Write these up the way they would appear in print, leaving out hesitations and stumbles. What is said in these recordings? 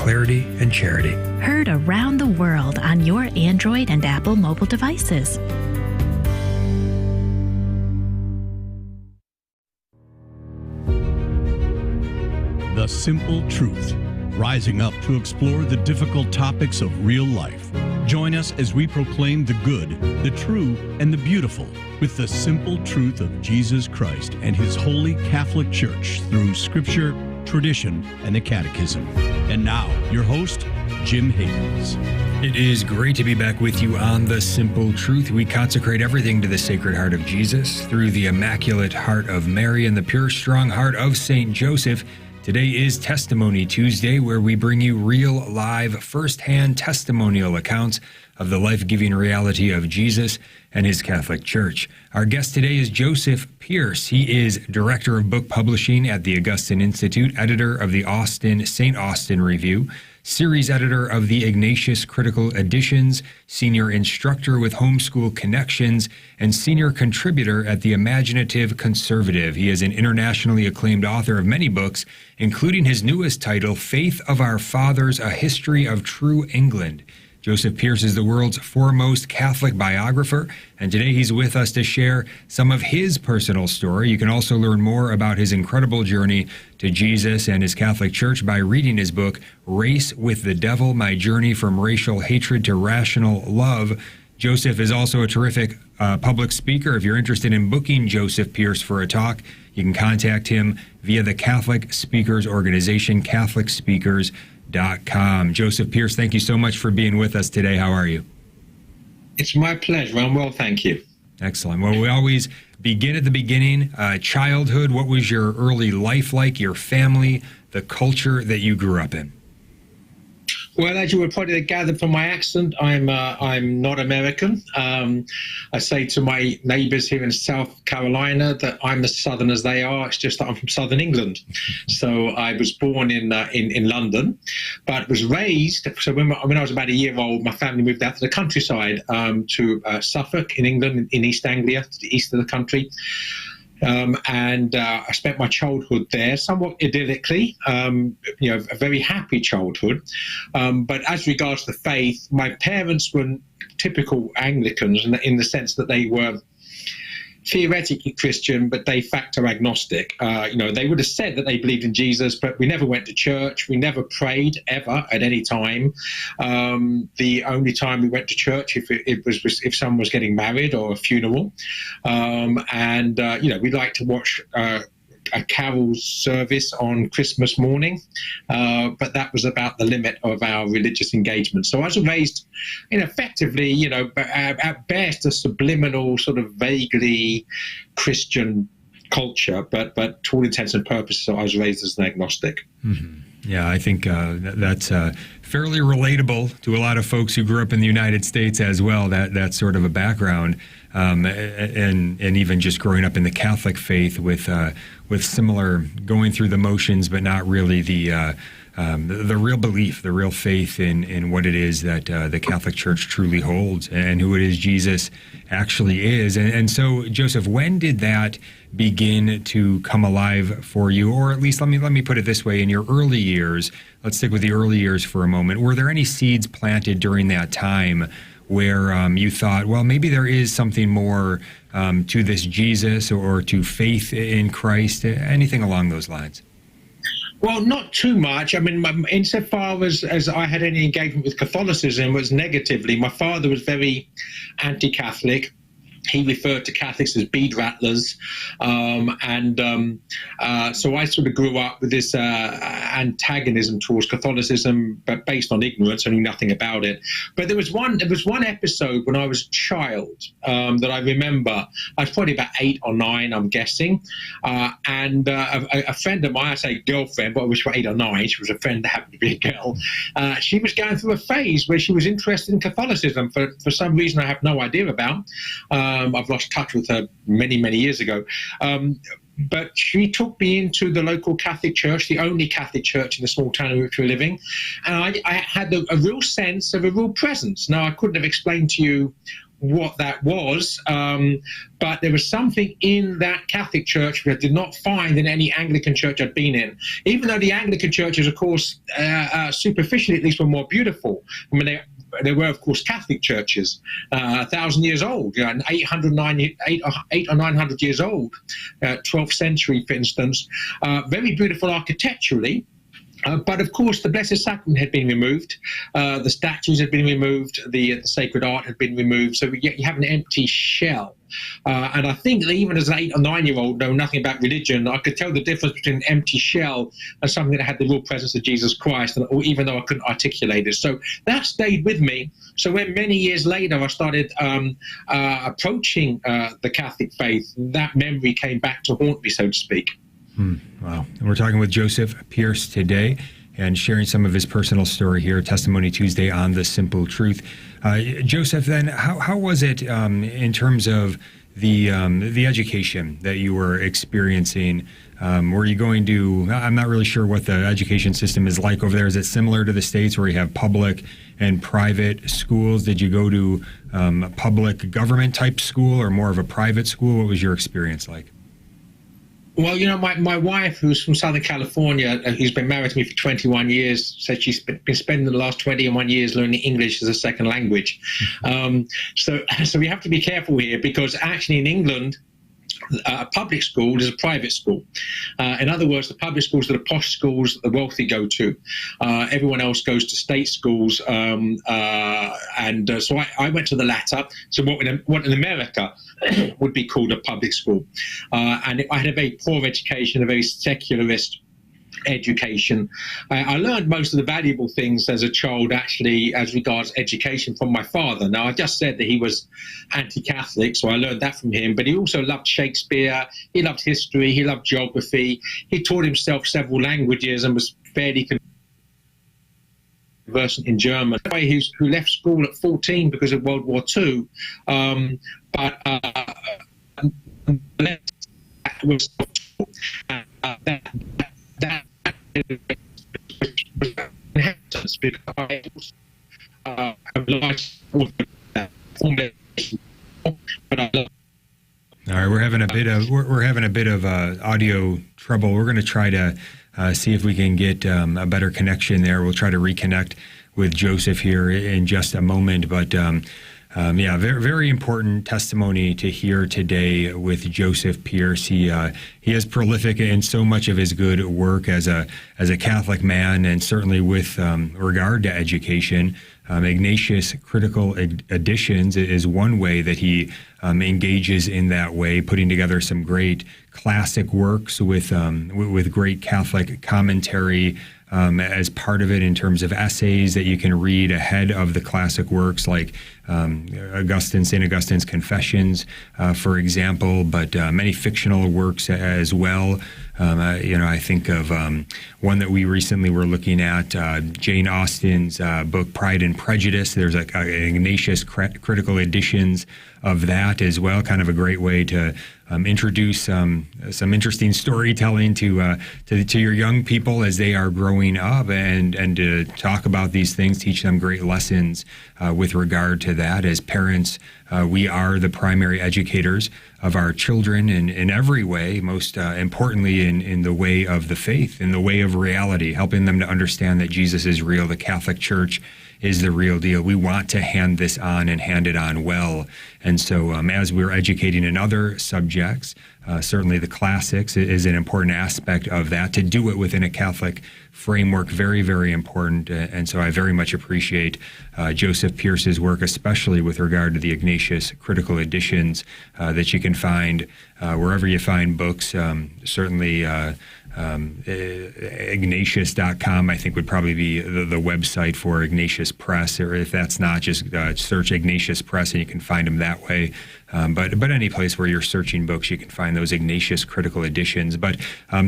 clarity and charity. Heard around the world on your Android and Apple mobile devices. The Simple Truth, rising up to explore the difficult topics of real life. Join us as we proclaim the good, the true, and the beautiful with the simple truth of Jesus Christ and His Holy Catholic Church through Scripture, tradition, and the Catechism. And now, your host, Jim Havens. It is great to be back with you on The Simple Truth. We consecrate everything to the Sacred Heart of Jesus through the Immaculate Heart of Mary and the pure, strong heart of Saint Joseph. Today is Testimony Tuesday, where we bring you real, live, first-hand testimonial accounts of the life-giving reality of Jesus and His Catholic Church. Our guest today is Joseph Pearce. He is Director of Book Publishing at the Augustine Institute, editor of the St. Austin Review, series editor of the Ignatius Critical Editions, senior instructor with Homeschool Connections, and senior contributor at the Imaginative Conservative. He is an internationally acclaimed author of many books, including his newest title, Faith of Our Fathers, A History of True England. Joseph Pearce is the world's foremost Catholic biographer, and today he's with us to share some of his personal story. You can also learn more about his incredible journey to Jesus and His Catholic Church by reading his book, Race with the Devil, My Journey from Racial Hatred to Rational Love. Joseph is also a terrific public speaker. If you're interested in booking Joseph Pearce for a talk, you can contact him via the Catholic Speakers Organization, CatholicSpeakers.com. Joseph Pearce, thank you so much for being with us today. How are you? It's my pleasure. I'm well, thank you. Excellent. Well, we always begin at the beginning. Childhood, what was your early life like, your family, the culture that you grew up in? Well, as you would probably gather from my accent, I'm not American. I say to my neighbours here in South Carolina that I'm as southern as they are. It's just that I'm from southern England. So I was born in London, but was raised. So when I was about a year old, my family moved out to the countryside to Suffolk in England, in East Anglia, to the east of the country. And I spent my childhood there, somewhat idyllically, a very happy childhood. But as regards to faith, my parents were typical Anglicans in the sense that they were theoretically Christian, but de facto agnostic. They would have said that they believed in Jesus, but we never went to church. We never prayed ever at any time. The only time we went to church was if someone was getting married or a funeral. We like to watch a carol service on Christmas morning, but that was about the limit of our religious engagement. So I was raised in effectively, at best a subliminal, sort of vaguely Christian culture, but to all intents and purposes, I was raised as an agnostic. Mm-hmm. Yeah, I think that's fairly relatable to a lot of folks who grew up in the United States as well, that sort of a background, and even just growing up in the Catholic faith with similar going through the motions, but not really the real belief, the real faith in what it is that the Catholic Church truly holds and who it is Jesus actually is. And so, Joseph, when did that begin to come alive for you? Or at least let me put it this way, in your early years, let's stick with the early years for a moment, were there any seeds planted during that time where you thought, well, maybe there is something more to this Jesus or to faith in Christ, anything along those lines? Well, not too much. I mean, insofar as I had any engagement with Catholicism was negatively. My father was very anti-Catholic. He referred to Catholics as bead rattlers. So I sort of grew up with this antagonism towards Catholicism, but based on ignorance. I knew nothing about it. But there was one episode when I was a child that I remember. I was probably about 8 or 9, I'm guessing. A friend of mine, I say girlfriend, but I was 8 or 9. She was a friend that happened to be a girl. She was going through a phase where she was interested in Catholicism for some reason I have no idea about. I've lost touch with her many, many years ago. But she took me into the local Catholic church, the only Catholic church in the small town in which we were living. And I had a real sense of a real presence. Now, I couldn't have explained to you what that was, but there was something in that Catholic church that I did not find in any Anglican church I'd been in. Even though the Anglican churches, of course, superficially at least, were more beautiful. I mean, there were, of course, Catholic churches, 1,000 years old, 800 or 900 years old, 12th century, for instance, very beautiful architecturally. But of course, the Blessed Sacrament had been removed, the statues had been removed, the sacred art had been removed, so you have an empty shell. And I think that even as an 8 or 9-year-old, knowing nothing about religion, I could tell the difference between an empty shell and something that had the real presence of Jesus Christ, even though I couldn't articulate it. So that stayed with me. So when many years later I started approaching the Catholic faith, that memory came back to haunt me, so to speak. Wow. And we're talking with Joseph Pearce today and sharing some of his personal story here, Testimony Tuesday on The Simple Truth. Joseph, then, how was it in terms of the education that you were experiencing? Were you going to, I'm not really sure what the education system is like over there. Is it similar to the States where you have public and private schools? Did you go to a public government type school or more of a private school? What was your experience like? Well, you know, my wife, who's from Southern California, who's been married to me for 21 years, said she's been spending the last 21 years learning English as a second language. So we have to be careful here, because actually in England, a public school is a private school. In other words, the public schools are the posh schools that the wealthy go to. Everyone else goes to state schools. So I went to the latter. So what in America would be called a public school. And I had a very poor education, a very secularist education. I learned most of the valuable things as a child, actually, as regards education, from my father. Now, I just said that he was anti-Catholic, so I learned that from him, but he also loved Shakespeare, he loved history, he loved geography, he taught himself several languages and was fairly conversant in German. Who left school at 14 because of World War II, but that was that inheritance, because I realized but I love. All right, we're having a bit of audio trouble. We're going to try to see if we can get a better connection there. We'll try to reconnect with Joseph here in just a moment, but yeah, very, very important testimony to hear today with Joseph Pearce. He is prolific in so much of his good work as a Catholic man, and certainly with regard to education. Ignatius Critical Editions is one way that he engages in that way, putting together some great classic works with great Catholic commentary as part of it, in terms of essays that you can read ahead of the classic works, like St. Augustine's Confessions, for example, but many fictional works as well. I think of one that we recently were looking at, Jane Austen's book Pride and Prejudice. There's Ignatius Critical Editions of that as well. Kind of a great way to introduce some interesting storytelling to your young people as they are growing up, and to talk about these things, teach them great lessons with regard to that. As parents, we are the primary educators of our children in every way, most importantly in the way of the faith, in the way of reality, helping them to understand that Jesus is real, the Catholic Church is the real deal. We want to hand this on and hand it on well. And so as we're educating in other subjects, certainly the classics is an important aspect of that. To do it within a Catholic framework, very, very important. And so I very much appreciate Joseph Pearce's work, especially with regard to the Ignatius Critical Editions that you can find wherever you find books. Certainly Ignatius.com, I think, would probably be the website for Ignatius Press, or if that's not, just search Ignatius Press and you can find them that way. But any place where you're searching books, you can find those Ignatius Critical Editions. But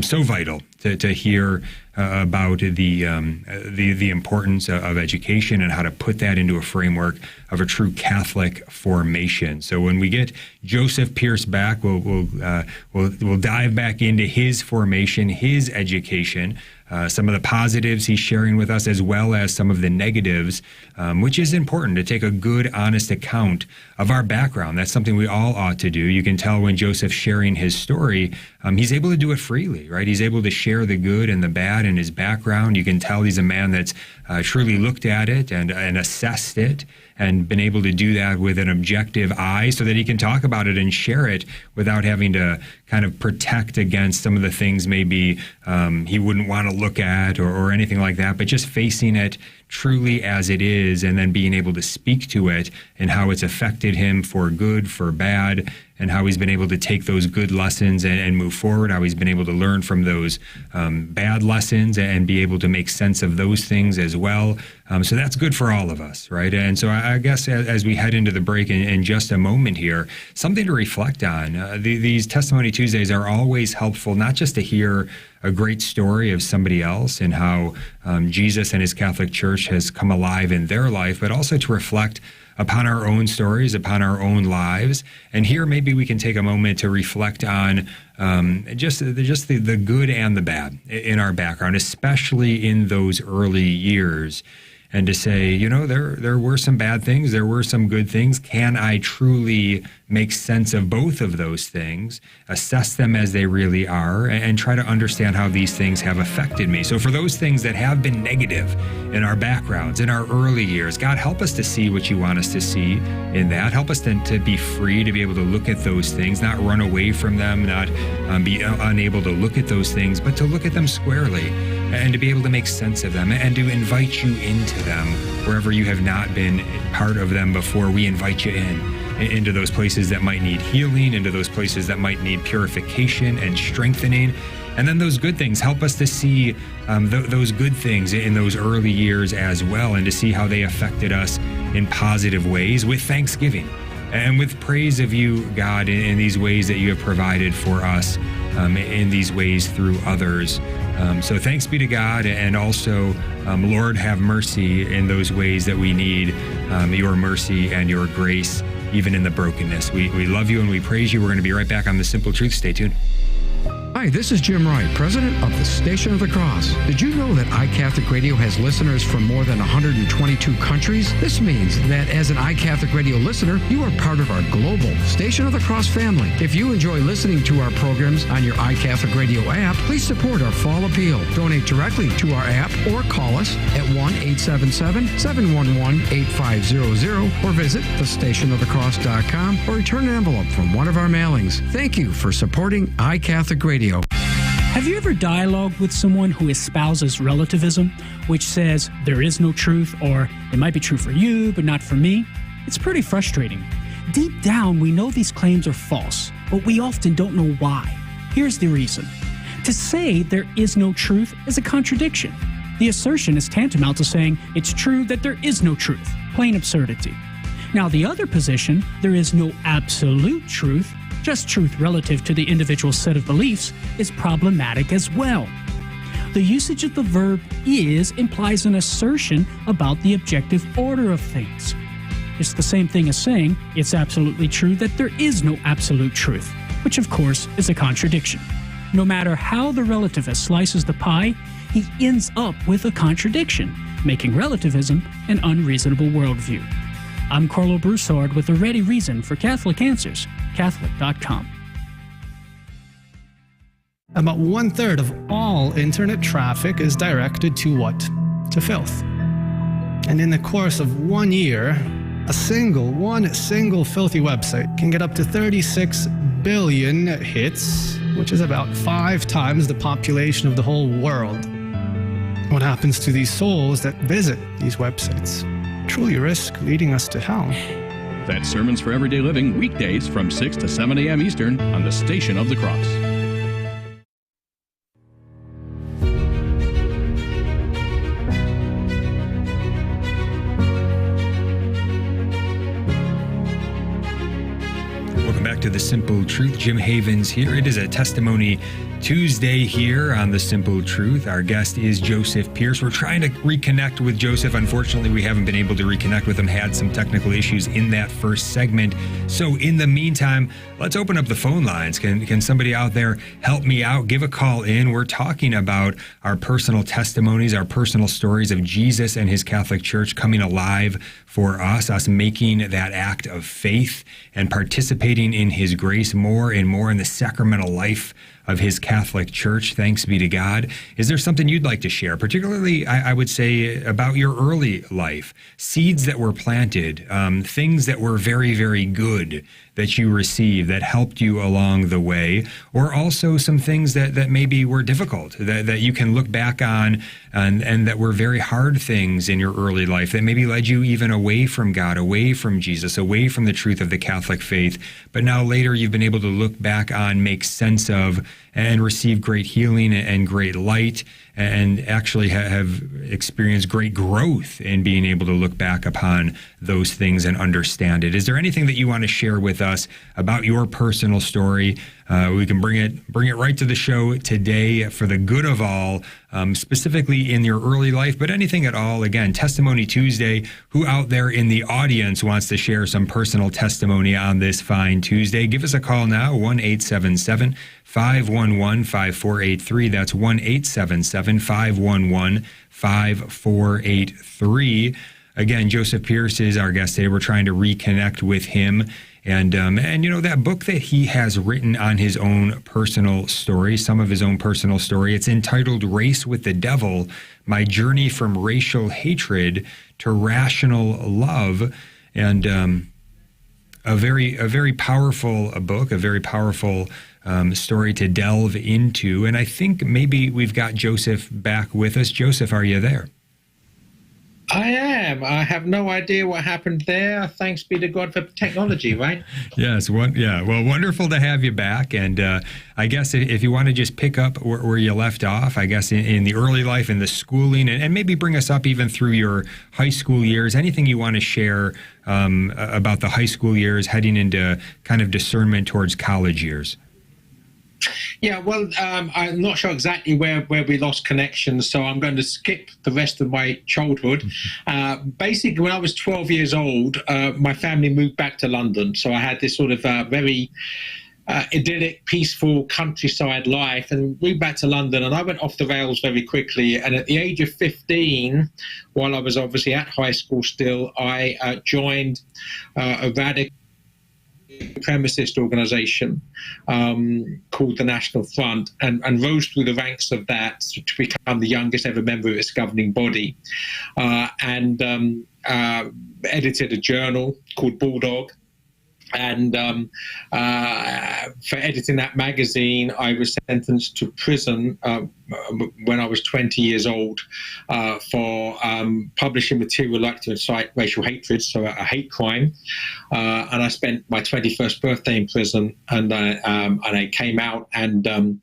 so vital to hear about the importance of education and how to put that into a framework of a true Catholic formation. So when we get Joseph Pearce back, we'll dive back into his formation, his education, some of the positives he's sharing with us, as well as some of the negatives, which is important to take a good, honest account of our background. That's something we all ought to do. You can tell when Joseph's sharing his story, he's able to do it freely, right? He's able to share the good and the bad in his background. You can tell he's a man that's truly looked at it and assessed it and been able to do that with an objective eye so that he can talk about it and share it without having to kind of protect against some of the things maybe he wouldn't want to look at or anything like that, but just facing it truly as it is and then being able to speak to it and how it's affected him for good, for bad, and how he's been able to take those good lessons and move forward, how he's been able to learn from those bad lessons and be able to make sense of those things as well. So that's good for all of us, right? And so I guess as we head into the break in just a moment here, something to reflect on. These Testimony Tuesdays are always helpful, not just to hear a great story of somebody else and how Jesus and his Catholic Church has come alive in their life, but also to reflect upon our own stories, upon our own lives. And here maybe we can take a moment to reflect on just the good and the bad in our background, especially in those early years. And to say, there were some bad things, there were some good things. Can I truly make sense of both of those things, assess them as they really are, and try to understand how these things have affected me? So for those things that have been negative in our backgrounds, in our early years, God, help us to see what you want us to see in that. Help us then to be free to be able to look at those things, not run away from them, not be unable to look at those things, but to look at them squarely and to be able to make sense of them and to invite you into them wherever you have not been part of them before. We invite you into those places that might need healing, into those places that might need purification and strengthening. And then those good things, help us to see those good things in those early years as well, and to see how they affected us in positive ways with thanksgiving and with praise of you, God, in these ways that you have provided for us, in these ways through others. So thanks be to God, and also, Lord, have mercy in those ways that we need your mercy and your grace, even in the brokenness. We love you and we praise you. We're going to be right back on The Simple Truth. Stay tuned. Hi, this is Jim Wright, president of the Station of the Cross. Did you know that iCatholic Radio has listeners from more than 122 countries? This means that as an iCatholic Radio listener, you are part of our global Station of the Cross family. If you enjoy listening to our programs on your iCatholic Radio app, please support our fall appeal. Donate directly to our app or call us at 1-877-711-8500 or visit thestationofthecross.com or return an envelope from one of our mailings. Thank you for supporting iCatholic Radio. Have you ever dialogued with someone who espouses relativism, which says there is no truth, or it might be true for you, but not for me? It's pretty frustrating. Deep down, we know these claims are false, but we often don't know why. Here's the reason. To say there is no truth is a contradiction. The assertion is tantamount to saying it's true that there is no truth. Plain absurdity. Now, the other position, there is no absolute truth, just truth relative to the individual set of beliefs, is problematic as well. The usage of the verb is implies an assertion about the objective order of things. It's the same thing as saying it's absolutely true that there is no absolute truth, which of course is a contradiction. No matter how the relativist slices the pie, he ends up with a contradiction, making relativism an unreasonable worldview. I'm Carlo Broussard with a ready reason for Catholic Answers, Catholic.com. About 1/3 of all internet traffic is directed to what? To filth. And in the course of 1 year, one single filthy website can get up to 36 billion hits, which is about 5 times the population of the whole world. What happens to these souls that visit these websites? Truly risk leading us to hell. That's Sermons for Everyday Living, weekdays from 6 to 7 a.m. Eastern on the Station of the Cross. Welcome back to The Simple Truth. Jim Havens here. It is a Testimony Tuesday here on The Simple Truth. Our guest is Joseph Pearce. We're trying to reconnect with Joseph. Unfortunately, we haven't been able to reconnect with him, had some technical issues in that first segment. So in the meantime, let's open up the phone lines. Can somebody out there help me out? Give a call in. We're talking about our personal testimonies, our personal stories of Jesus and his Catholic Church coming alive for us making that act of faith and participating in his grace more and more in the sacramental life of his Catholic Church. Thanks be to God. Is there something you'd like to share, particularly, I would say, about your early life? Seeds that were planted, things that were very, very good that you received that helped you along the way, or also some things that maybe were difficult, that you can look back on and that were very hard things in your early life that maybe led you even away from God, away from Jesus, away from the truth of the Catholic faith. But now later you've been able to look back on, make sense of, and receive great healing and great light, and actually have experienced great growth in being able to look back upon those things and understand it. Is there anything that you want to share with us about your personal story? We can bring it right to the show today for the good of all, specifically in your early life, but anything at all. Again, Testimony Tuesday. Who out there in the audience wants to share some personal testimony on this fine Tuesday? Give us a call now, 1-877-511-5483. That's 1-877-511-5483. Again, Joseph Pearce is our guest today. We're trying to reconnect with him. And you know, that book that he has written on his own personal story, some of his own personal story, it's entitled Race with the Devil, My Journey from Racial Hatred to Rational Love. And a very powerful book, a very powerful story to delve into. And I think maybe we've got Joseph back with us. Joseph, are you there? I am. I have no idea what happened there. Thanks be to God for technology, right? Yes. Well, wonderful to have you back. And I guess if you want to just pick up where you left off, I guess in the early life, in the schooling, and maybe bring us up even through your high school years, anything you want to share about the high school years heading into kind of discernment towards college years. Yeah, well, I'm not sure exactly where we lost connection, so I'm going to skip the rest of my childhood. Basically, when I was 12 years old, my family moved back to London. So I had this sort of very idyllic, peaceful countryside life, and moved back to London, and I went off the rails very quickly. And at the age of 15, while I was obviously at high school still, I joined a radical supremacist organization called the National Front, and rose through the ranks of that to become the youngest ever member of its governing body, and edited a journal called Bulldog. And for editing that magazine, I was sentenced to prison when I was 20 years old for publishing material like to incite racial hatred, so a hate crime. And I spent my 21st birthday in prison, and I came out and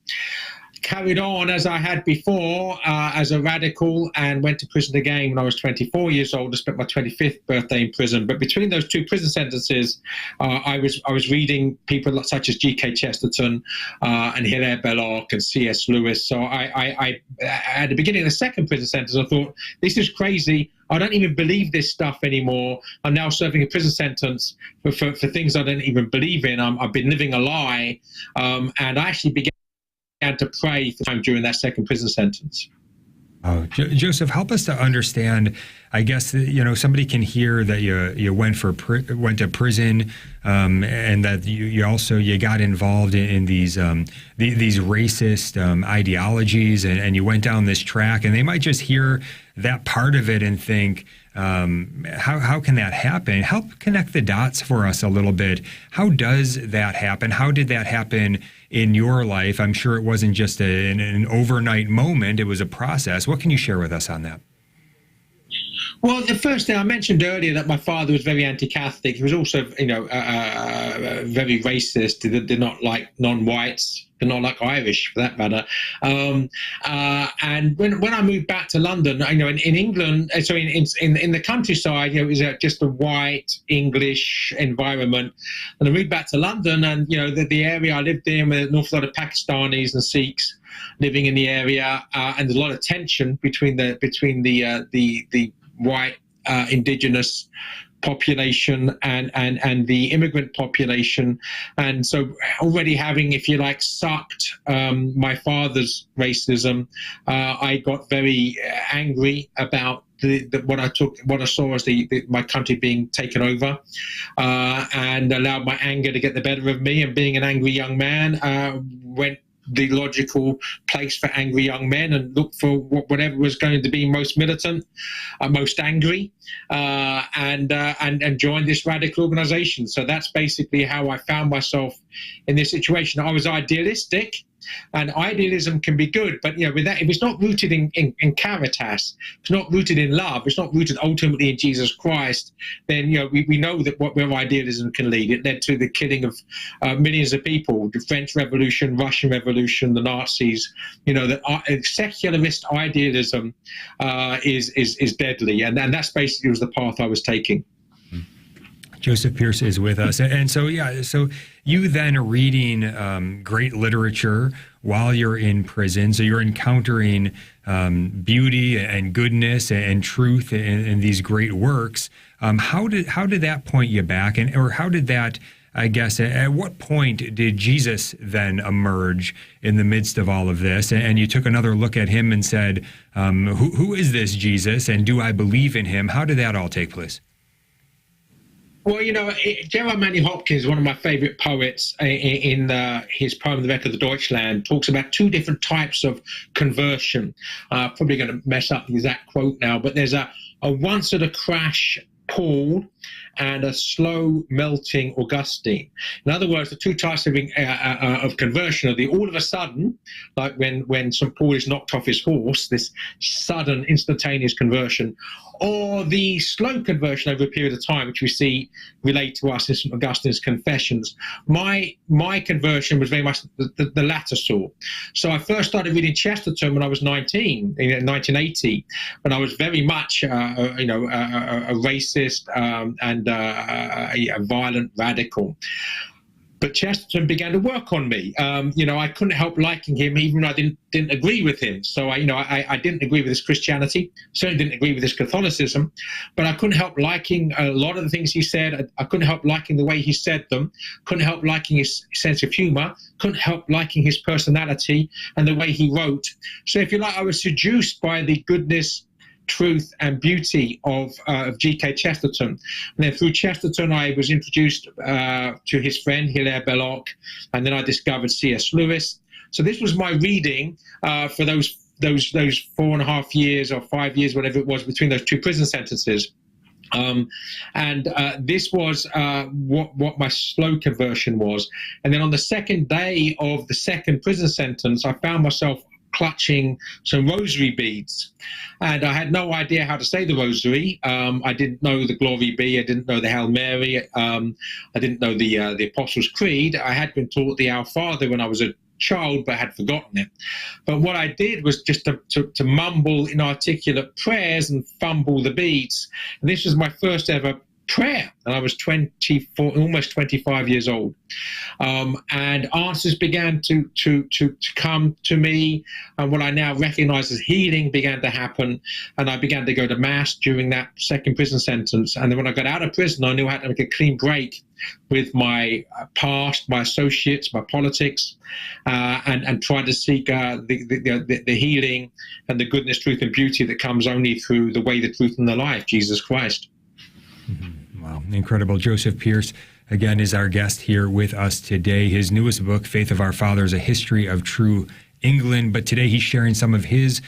carried on as I had before as a radical, and went to prison again when I was 24 years old. I spent my 25th birthday in prison. But between those two prison sentences, I was reading people such as G.K. Chesterton and Hilaire Belloc and C.S. Lewis. So I at the beginning of the second prison sentence, I thought, this is crazy. I don't even believe this stuff anymore. I'm now serving a prison sentence for things I don't even believe in. I've been living a lie. And I actually began to pray for time during that second prison sentence. Oh, Joseph, help us to understand. I guess somebody can hear that you went to prison, and that you also got involved in these racist ideologies, and you went down this track, and they might just hear that part of it and think, how can that happen? Help connect the dots for us a little bit. How does that happen? How did that happen in your life? I'm sure it wasn't just an overnight moment. It was a process. What can you share with us on that? Well, the first thing I mentioned earlier that my father was very anti-Catholic. He was also, very racist. He did not like non-whites. Did not like Irish, for that matter. And when I moved back to London, in England, so in the countryside, it was just a white English environment. And I moved back to London, and the area I lived in with an awful lot of Pakistanis and Sikhs living in the area, and there's a lot of tension between the white indigenous population and the immigrant population. And so already having, if you like, sucked my father's racism, I got very angry about what I saw as my country being taken over, and allowed my anger to get the better of me. And being an angry young man, went the logical place for angry young men and look for whatever was going to be most militant, most angry, and joined this radical organization. So that's basically how I found myself in this situation. I was idealistic, and idealism can be good, but with that, if it's not rooted in caritas, it's not rooted in love, it's not rooted ultimately in Jesus Christ, then we know that where idealism can lead. It led to the killing of millions of people, the French Revolution, Russian Revolution, the Nazis. The secularist idealism is deadly, and that's basically was the path I was taking. Joseph Pearce is with us. And so you then reading great literature while you're in prison. So you're encountering beauty and goodness and truth in these great works. How did that point you back? Or how did that, I guess, at what point did Jesus then emerge in the midst of all of this? And you took another look at him and said, who is this Jesus? And do I believe in him? How did that all take place? Well, Gerard Manley Hopkins, one of my favorite poets, in his poem, The Wreck of the Deutschland, talks about two different types of conversion. Probably going to mess up the exact quote now, but there's a once at a crash Paul and a slow melting Augustine. In other words, the two types of conversion are the all of a sudden, like when St. Paul is knocked off his horse, this sudden instantaneous conversion, or the slow conversion over a period of time, which we see relate to us in St. Augustine's Confessions. My conversion was very much the latter sort. So I first started reading Chesterton when I was 19, in 1980, when I was very much a racist and a violent radical. But Chesterton began to work on me. I couldn't help liking him, even though I didn't agree with him. So I didn't agree with his Christianity, certainly didn't agree with his Catholicism, but I couldn't help liking a lot of the things he said. I couldn't help liking the way he said them, couldn't help liking his sense of humor, couldn't help liking his personality and the way he wrote. So if you like, I was seduced by the goodness, truth and beauty of G.K. Chesterton. And then through Chesterton, I was introduced to his friend Hilaire Belloc, and then I discovered C.S. Lewis. So this was my reading for those 4.5 years or 5 years, whatever it was, between those two prison sentences. This was what my slow conversion was. And then on the second day of the second prison sentence, I found myself clutching some rosary beads, and I had no idea how to say the rosary. I didn't know the Glory Be, I didn't know the Hail Mary, I didn't know the Apostles' Creed. I had been taught the Our Father when I was a child, but had forgotten it. But what I did was just to mumble inarticulate prayers and fumble the beads. And this was my first ever prayer, and I was 24, almost 25 years old, and answers began to come to me, and what I now recognize as healing began to happen, and I began to go to mass during that second prison sentence. And then when I got out of prison, I knew I had to make a clean break with my past, my associates, my politics, and try to seek the healing and the goodness, truth, and beauty that comes only through the way, the truth, and the life, Jesus Christ. Wow, incredible. Joseph Pearce, again, is our guest here with us today. His newest book, Faith of Our Fathers, A History of True England. But today he's sharing some of his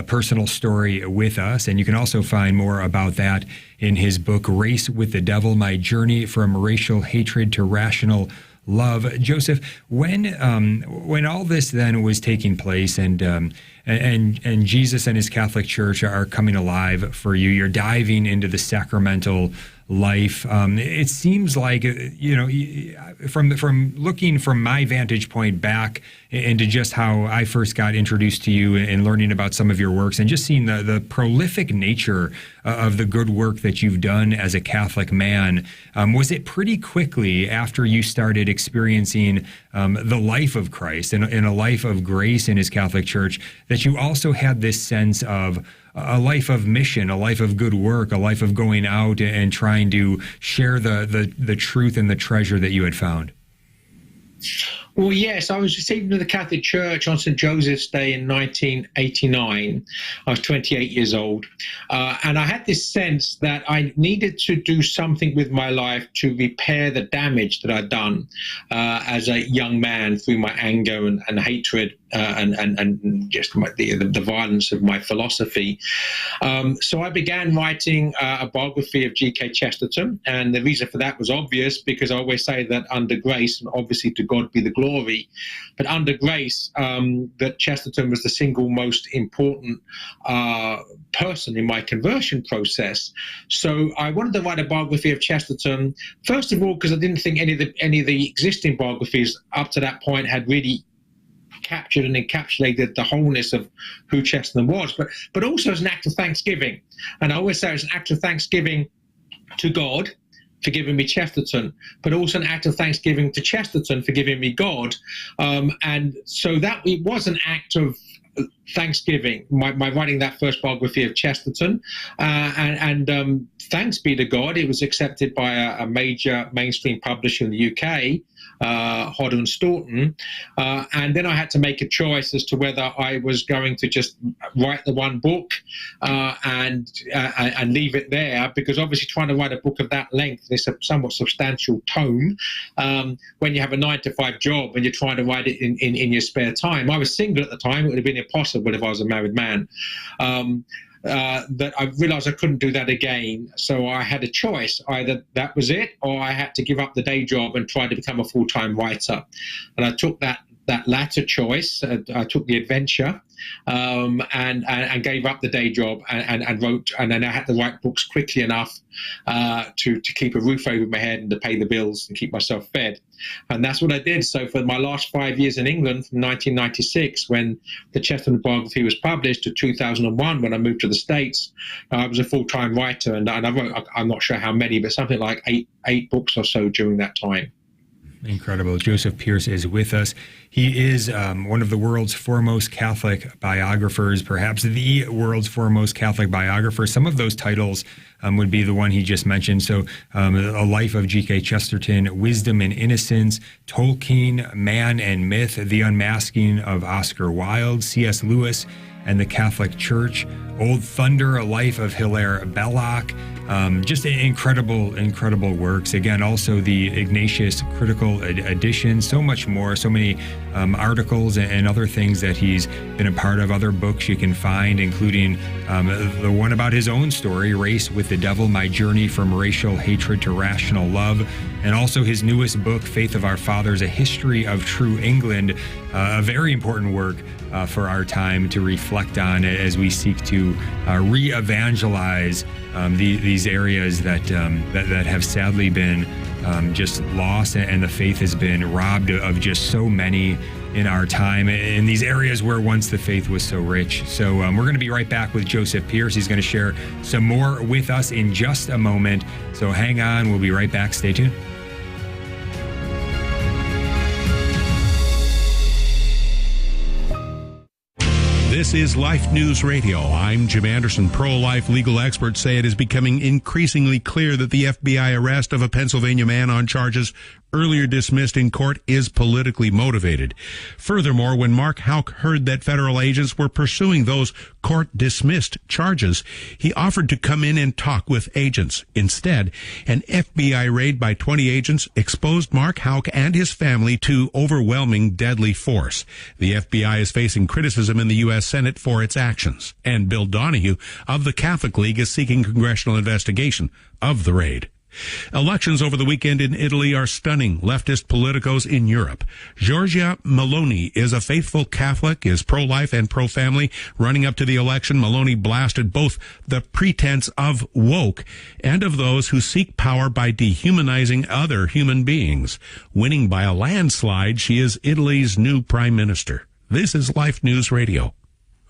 personal story with us. And you can also find more about that in his book, Race with the Devil, My Journey from Racial Hatred to Rational Love. Joseph, when all this then was taking place, and and Jesus and his Catholic Church are coming alive for you. You're diving into the sacramental life. It seems like, from looking from my vantage point back into just how I first got introduced to you and learning about some of your works and just seeing the prolific nature of the good work that you've done as a Catholic man, was it pretty quickly after you started experiencing the life of Christ and a life of grace in his Catholic Church that you also had this sense of a life of mission, a life of good work, a life of going out and trying to share the truth and the treasure that you had found? Well, yes, I was received into the Catholic Church on St. Joseph's Day in 1989. I was 28 years old. And I had this sense that I needed to do something with my life to repair the damage that I'd done as a young man through my anger and hatred and just the violence of my philosophy. So I began writing a biography of G.K. Chesterton. And the reason for that was obvious, because I always say that under grace, and obviously to God be the glory, but under grace, that Chesterton was the single most important person in my conversion process. So I wanted to write a biography of Chesterton, first of all, because I didn't think any of the existing biographies up to that point had really captured and encapsulated the wholeness of who Chesterton was, but also as an act of thanksgiving. And I always say it's an act of thanksgiving to God for giving me Chesterton, but also an act of thanksgiving to Chesterton for giving me God. And so that it was an act of thanksgiving, my writing that first biography of Chesterton. And thanks be to God, it was accepted by a major mainstream publisher in the UK, Hodder and Stoughton. And then I had to make a choice as to whether I was going to just write the one book and leave it there, because obviously trying to write a book of that length is a somewhat substantial tome when you have a 9-to-5 job and you're trying to write it in your spare time. I was single at the time. It would have been impossible if I was a married man. That I realized I couldn't do that again. So I had a choice. Either that was it, or I had to give up the day job and try to become a full-time writer. And I took that latter choice. I took the adventure and gave up the day job and wrote. And then I had to write books quickly enough to keep a roof over my head and to pay the bills and keep myself fed. And that's what I did. So for my last 5 years in England, from 1996, when the Chesterton biography was published, to 2001, when I moved to the States, I was a full-time writer. And I wrote, I'm not sure how many, but something like eight books or so during that time. Incredible. Joseph Pearce is with us. He is one of the world's foremost Catholic biographers, perhaps the world's foremost Catholic biographer. Some of those titles would be the one he just mentioned. So A Life of G.K. Chesterton, Wisdom and Innocence, Tolkien, Man and Myth, The Unmasking of Oscar Wilde, C.S. Lewis and the Catholic Church, Old Thunder, A Life of Hilaire Belloc. Just incredible works. Again, also the Ignatius Critical Edition, so much more, so many articles and other things that he's been a part of, other books you can find, including the one about his own story, Race with the Devil, My Journey from Racial Hatred to Rational Love, and also his newest book, Faith of Our Fathers, A History of True England, a very important work for our time to reflect on as we seek to re-evangelize these areas that have sadly been just lost, and the faith has been robbed of just so many in our time, in these areas where once the faith was so rich. So we're going to be right back with Joseph Pearce. He's going to share some more with us in just a moment. So hang on. We'll be right back. Stay tuned. This is Life News Radio. I'm Jim Anderson. Pro-life legal experts say it is becoming increasingly clear that the FBI arrest of a Pennsylvania man on charges earlier dismissed in court is politically motivated. Furthermore, when Mark Houck heard that federal agents were pursuing those court-dismissed charges, he offered to come in and talk with agents. Instead, an FBI raid by 20 agents exposed Mark Houck and his family to overwhelming deadly force. The FBI is facing criticism in the U.S. Senate for its actions, and Bill Donahue of the Catholic League is seeking congressional investigation of the raid. Elections over the weekend in Italy are stunning leftist politicos in Europe. Giorgia Meloni is a faithful Catholic, is pro-life and pro-family. Running up to the election, Meloni blasted both the pretense of woke and of those who seek power by dehumanizing other human beings. Winning by a landslide, she is Italy's new prime minister. This is Life News Radio.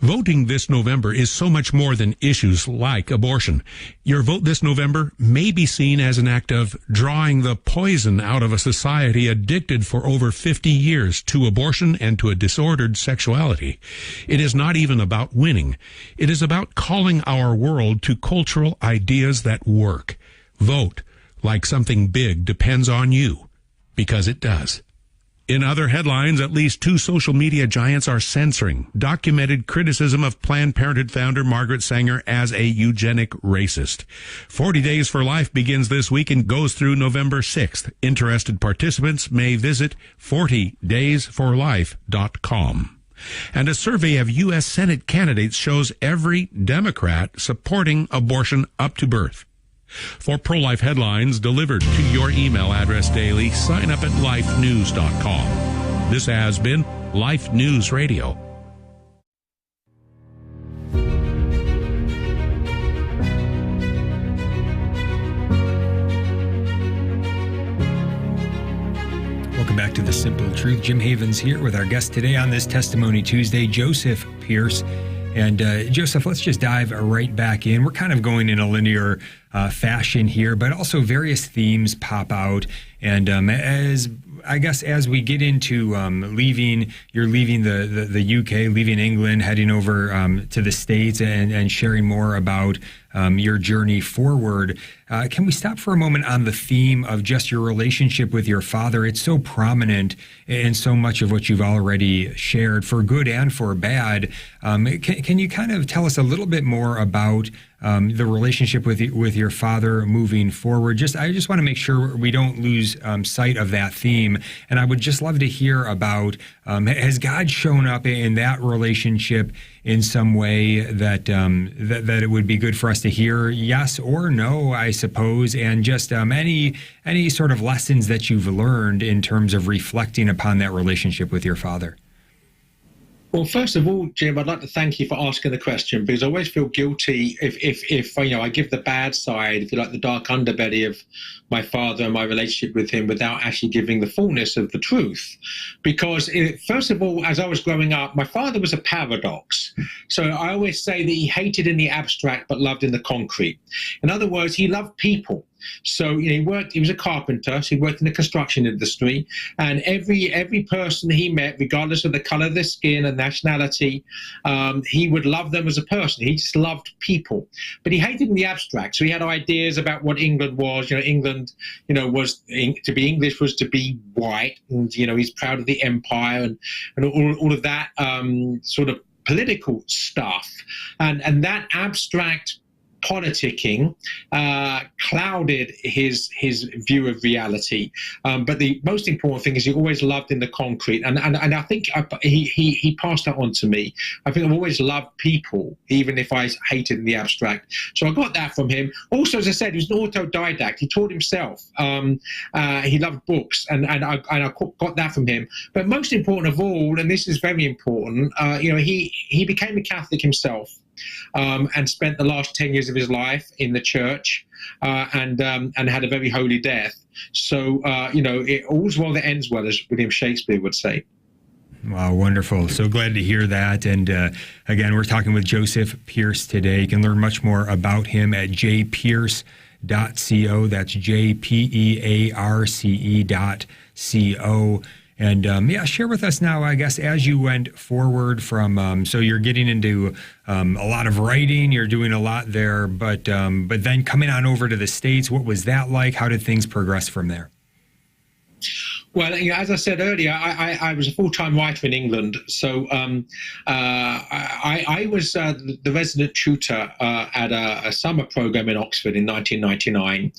Voting this November is so much more than issues like abortion. Your vote this November may be seen as an act of drawing the poison out of a society addicted for over 50 years to abortion and to a disordered sexuality. It is not even about winning. It is about calling our world to cultural ideas that work. Vote like something big depends on you, because it does. In other headlines, at least 2 social media giants are censoring documented criticism of Planned Parenthood founder Margaret Sanger as a eugenic racist. 40 Days for Life begins this week and goes through November 6th. Interested participants may visit 40daysforlife.com. And a survey of U.S. Senate candidates shows every Democrat supporting abortion up to birth. For pro-life headlines delivered to your email address daily, sign up at lifenews.com. This has been Life News Radio. Welcome back to The Simple Truth. Jim Havens here with our guest today on this Testimony Tuesday, Joseph Pearce. And Joseph, let's just dive right back in. We're kind of going in a linear fashion here, but also various themes pop out. And as we get into you're leaving the UK, leaving England, heading over to the States and sharing more about your journey forward. Can we stop for a moment on the theme of just your relationship with your father? It's so prominent in so much of what you've already shared, for good and for bad. Can you kind of tell us a little bit more about the relationship with your father moving forward? I just want to make sure we don't lose sight of that theme. And I would just love to hear about, has God shown up in that relationship in some way that it would be good for us to hear, yes or no, I suppose, and just any sort of lessons that you've learned in terms of reflecting upon that relationship with your father? Well, first of all, Jim, I'd like to thank you for asking the question, because I always feel guilty if I give the bad side, if you like, the dark underbelly of my father and my relationship with him without actually giving the fullness of the truth. Because first of all, as I was growing up, my father was a paradox. So I always say that he hated in the abstract but loved in the concrete. In other words, he loved people. So he was a carpenter, so he worked in the construction industry, and every person he met, regardless of the color of their skin and nationality, he would love them as a person. He just loved people, but he hated in the abstract. So he had ideas about what England was. England, was to be English was to be white, and he's proud of the empire and all of that sort of political stuff, and that abstract politicking clouded his view of reality, but the most important thing is he always loved in the concrete, and I think he passed that on to me. I think I've always loved people, even if I hated in the abstract. So I got that from him. Also, as I said, he was an autodidact. He taught himself. He loved books, and I got that from him. But most important of all, and this is very important, he became a Catholic himself. And spent the last 10 years of his life in the church, and had a very holy death. So, it all's well that ends well, as William Shakespeare would say. Wow, wonderful. So glad to hear that. And again, we're talking with Joseph Pearce today. You can learn much more about him at jpearce.co. That's JPEARCE.co. And share with us now, I guess, as you went forward from, so you're getting into a lot of writing, you're doing a lot there, but then coming on over to the States, what was that like? How did things progress from there? Well, as I said earlier, I was a full-time writer in England. So I was the resident tutor at a summer program in Oxford in 1999.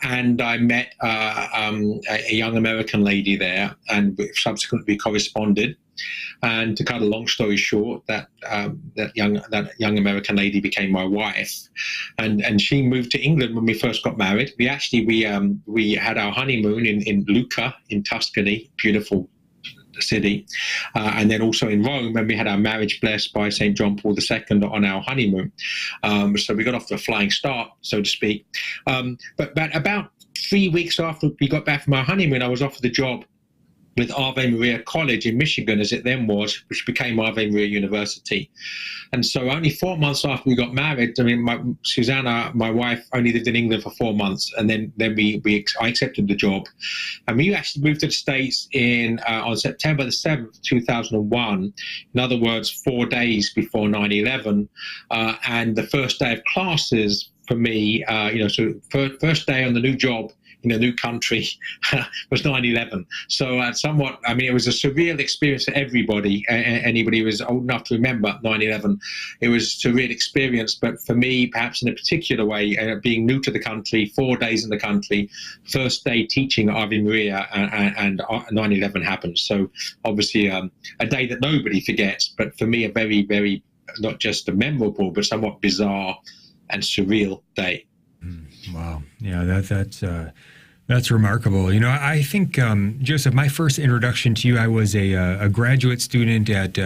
And I met a young American lady there, and subsequently corresponded. And to cut a long story short, that young American lady became my wife, and she moved to England when we first got married. We had our honeymoon in Lucca in Tuscany, beautiful city, and then also in Rome, when we had our marriage blessed by St. John Paul II on our honeymoon. So we got off to a flying start, so to speak. But about 3 weeks after we got back from our honeymoon, I was offered a job with Ave Maria College in Michigan, as it then was, which became Ave Maria University. And so only 4 months after we got married, I mean, Susanna, my wife, only lived in England for 4 months, and then I accepted the job. And we actually moved to the States on September the 7th, 2001. In other words, 4 days before 9/11. And the first day of classes for me, so first day on the new job in a new country was 9/11. So it was a surreal experience for everybody. Anybody who was old enough to remember 9/11, it was a surreal experience. But for me, perhaps in a particular way, being new to the country, 4 days in the country, first day teaching at Ave Maria, and 9/11 happened. So obviously a day that nobody forgets, but for me, a very, very, not just a memorable, but somewhat bizarre and surreal day. Wow. Yeah, that's remarkable. You know, I think, Joseph, my first introduction to you, I was a graduate student at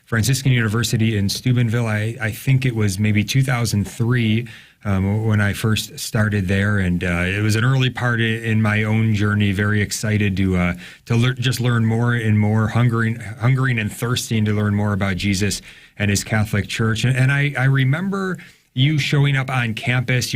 Franciscan University in Steubenville. I think it was maybe 2003 when I first started there, and it was an early part in my own journey. Very excited to just learn more and more, hungering and thirsting to learn more about Jesus and his Catholic Church. And I remember you showing up on campus.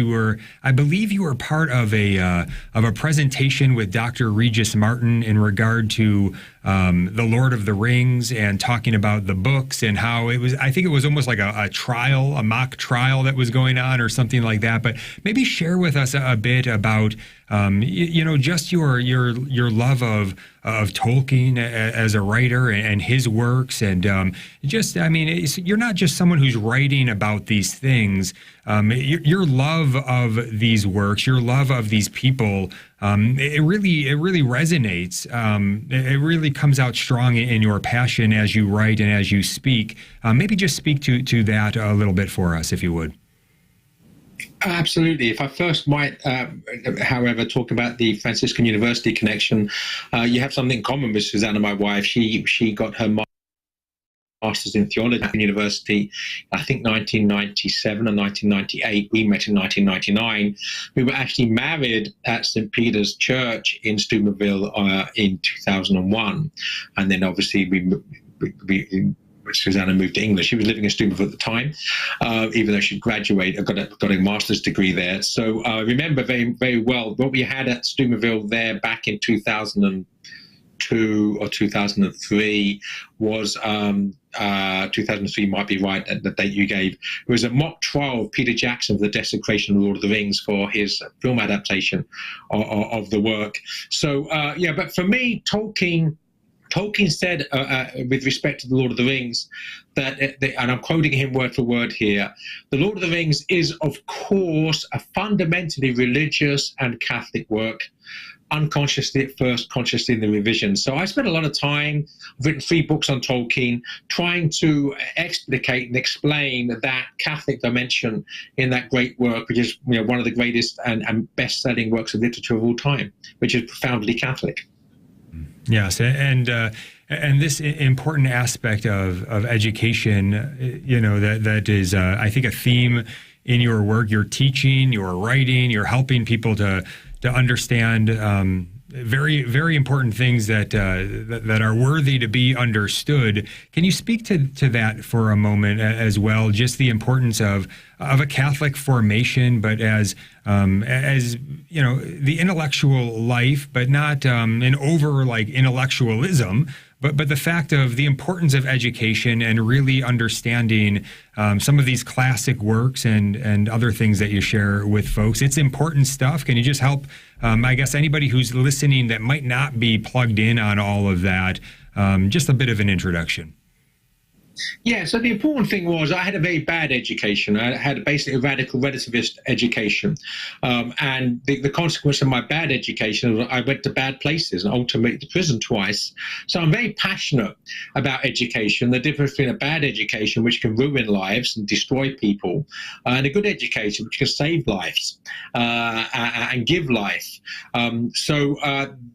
I believe you were part of a presentation with Dr. Regis Martin in regard to the Lord of the Rings, and talking about the books and how I think it was almost like a mock trial that was going on or something like that. But maybe share with us a bit about, just your love of Tolkien as a writer and his works. And you're not just someone who's writing about these things. Your love of these works, your love of these people, it really resonates. It really comes out strong in your passion as you write and as you speak. Maybe just speak to that a little bit for us, if you would. Absolutely. If I first might, however, talk about the Franciscan University connection, you have something in common with Susanna, my wife. She got her Master's in Theology at University, I think 1997 or 1998. We met in 1999. We were actually married at St. Peter's Church in Steubenville in 2001. And then obviously Susanna moved to England. She was living in Steubenville at the time, even though she graduated, got a master's degree there. So I remember very, very well what we had at Steubenville there back in 2002 or 2003 was 2003 might be right at the date you gave. It was a mock trial of Peter Jackson for the desecration of the Lord of the Rings for his film adaptation of the work. So but for me, Tolkien said, with respect to the Lord of the Rings, and I'm quoting him word for word here, the Lord of the Rings is, of course, a fundamentally religious and Catholic work, unconsciously at first, consciously in the revision. So I spent a lot of time, I've written 3 books on Tolkien, trying to explicate and explain that Catholic dimension in that great work, which is one of the greatest and best-selling works of literature of all time, which is profoundly Catholic. Yes, and this important aspect of education, that is, I think, a theme in your work. You're teaching, you're writing, you're helping people to understand very, very important things that are worthy to be understood. Can you speak to that for a moment as well? Just the importance of a Catholic formation, but as the intellectual life, but not an over intellectualism. But the fact of the importance of education and really understanding some of these classic works and other things that you share with folks. It's important stuff. Can you just help, I guess, anybody who's listening that might not be plugged in on all of that, just a bit of an introduction? Yeah, so the important thing was I had a very bad education. I had basically a radical relativist education. And the consequence of my bad education was I went to bad places and ultimately to prison twice. So I'm very passionate about education, the difference between a bad education, which can ruin lives and destroy people, and a good education, which can save lives and give life. So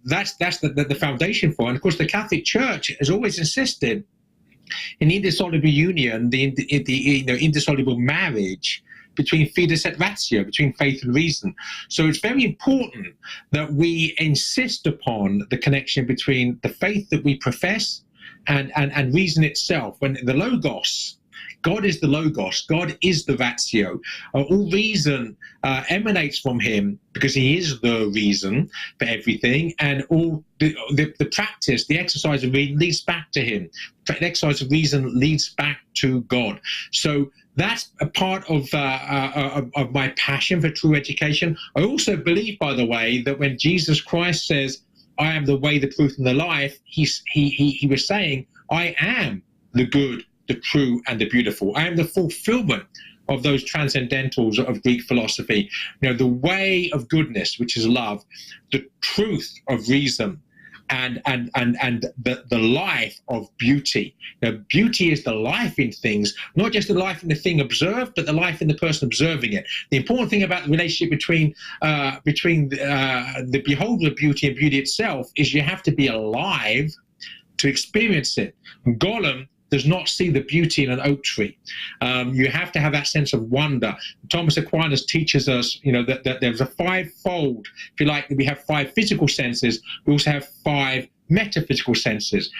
that's the foundation for it. And of course, the Catholic Church has always insisted in the indissoluble union, the indissoluble marriage between fides et ratio, between faith and reason. So it's very important that we insist upon the connection between the faith that we profess and reason itself. When the Logos, God is the Logos, God is the ratio. All reason emanates from him because he is the reason for everything, and all the practice, the exercise of reason leads back to him. The exercise of reason leads back to God. So that's a part of my passion for true education. I also believe, by the way, that when Jesus Christ says, I am the way, the truth, and the life, he was saying, I am the good, the true, and the beautiful. I am the fulfillment of those transcendentals of Greek philosophy. The way of goodness, which is love, the truth of reason, and the life of beauty. Beauty is the life in things, not just the life in the thing observed, but the life in the person observing it. The important thing about the relationship between the beholder of beauty and beauty itself is you have to be alive to experience it. Gollum does not see the beauty in an oak tree. You have to have that sense of wonder. Thomas Aquinas teaches us, that there's a fivefold, if you like, we have five physical senses. We also have five metaphysical senses.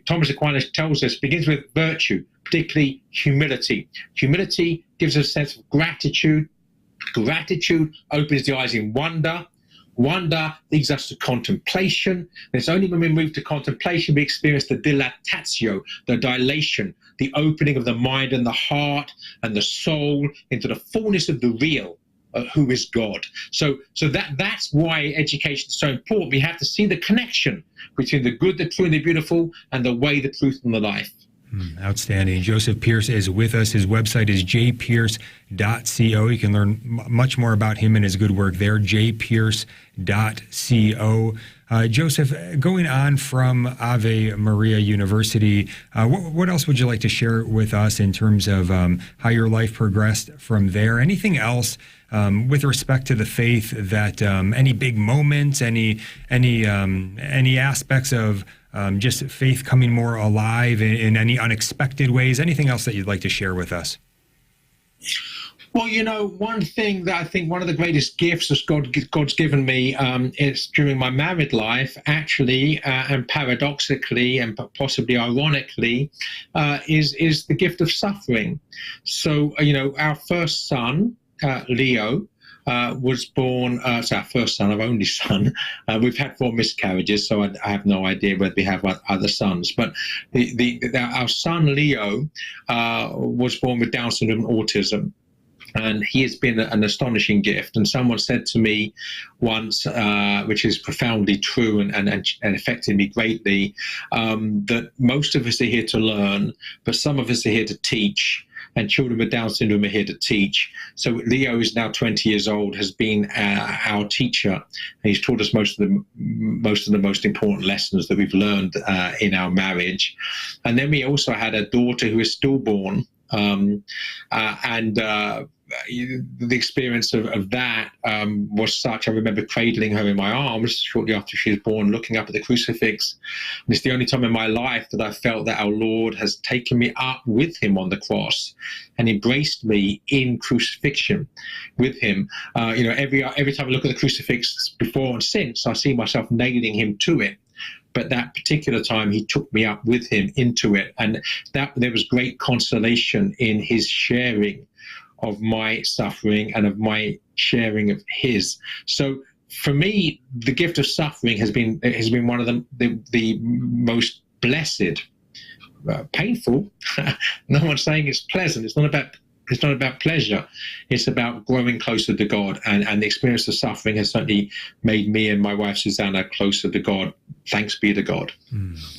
Thomas Aquinas tells us, begins with virtue, particularly humility. Humility gives us a sense of gratitude. Gratitude opens the eyes in wonder. Wonder leads us to contemplation. And it's only when we move to contemplation we experience the dilatatio, the dilation, the opening of the mind and the heart and the soul into the fullness of the real, who is God. So that's why education is so important. We have to see the connection between the good, the true, and the beautiful, and the way, the truth, and the life. Outstanding. Joseph Pearce is with us. His website is jpearce.co. You can learn much more about him and his good work there, jpearce.co. Joseph, going on from Ave Maria University, what else would you like to share with us in terms of how your life progressed from there? Anything else with respect to the faith that any big moments, any aspects of just faith coming more alive in any unexpected ways? Anything else that you'd like to share with us? Well, one thing that I think one of the greatest gifts that God's given me is during my married life, actually, and paradoxically and possibly ironically, is the gift of suffering. So, our first son, Leo, was born, it's our first son, our only son. We've had 4 miscarriages, so I have no idea whether we have other sons. But our son, Leo, was born with Down syndrome and autism. And he has been an astonishing gift. And someone said to me once, which is profoundly true and affected me greatly, that most of us are here to learn, but some of us are here to teach. And children with Down syndrome are here to teach. So Leo is now 20 years old, has been our teacher, and he's taught us most of the most important lessons that we've learned in our marriage. And then we also had a daughter who is stillborn, the experience of that was such. I remember cradling her in my arms shortly after she was born, looking up at the crucifix. And it's the only time in my life that I felt that our Lord has taken me up with him on the cross and embraced me in crucifixion with him. Every time I look at the crucifix before and since, I see myself nailing him to it. But that particular time, he took me up with him into it. And there was great consolation in his sharing of my suffering and of my sharing of his. So for me, the gift of suffering has been one of the most blessed, painful. No one's saying it's pleasant. It's not about It's not about pleasure. It's about growing closer to God. And the experience of suffering has certainly made me and my wife, Susanna, closer to God. Thanks be to God.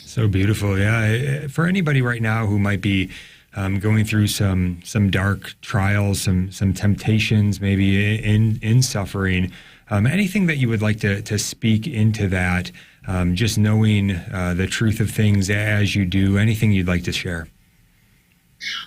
So beautiful. Yeah. For anybody right now who might be going through some dark trials, some temptations, maybe in suffering, anything that you would like to speak into that, just knowing the truth of things as you do, anything you'd like to share?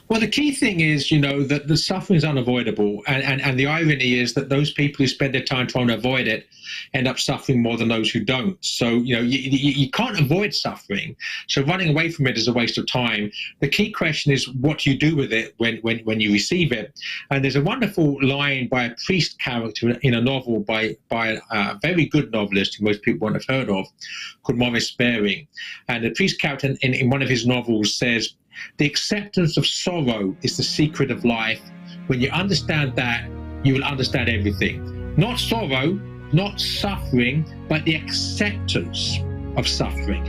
Well, the key thing is, that the suffering is unavoidable. And the irony is that those people who spend their time trying to avoid it end up suffering more than those who don't. So, you can't avoid suffering. So running away from it is a waste of time. The key question is what you do with it when you receive it. And there's a wonderful line by a priest character in a novel by a very good novelist who most people won't have heard of, called Maurice Baring. And the priest character in one of his novels says, "The acceptance of sorrow is the secret of life. When you understand that, you will understand everything." Not sorrow, not suffering, but the acceptance of suffering.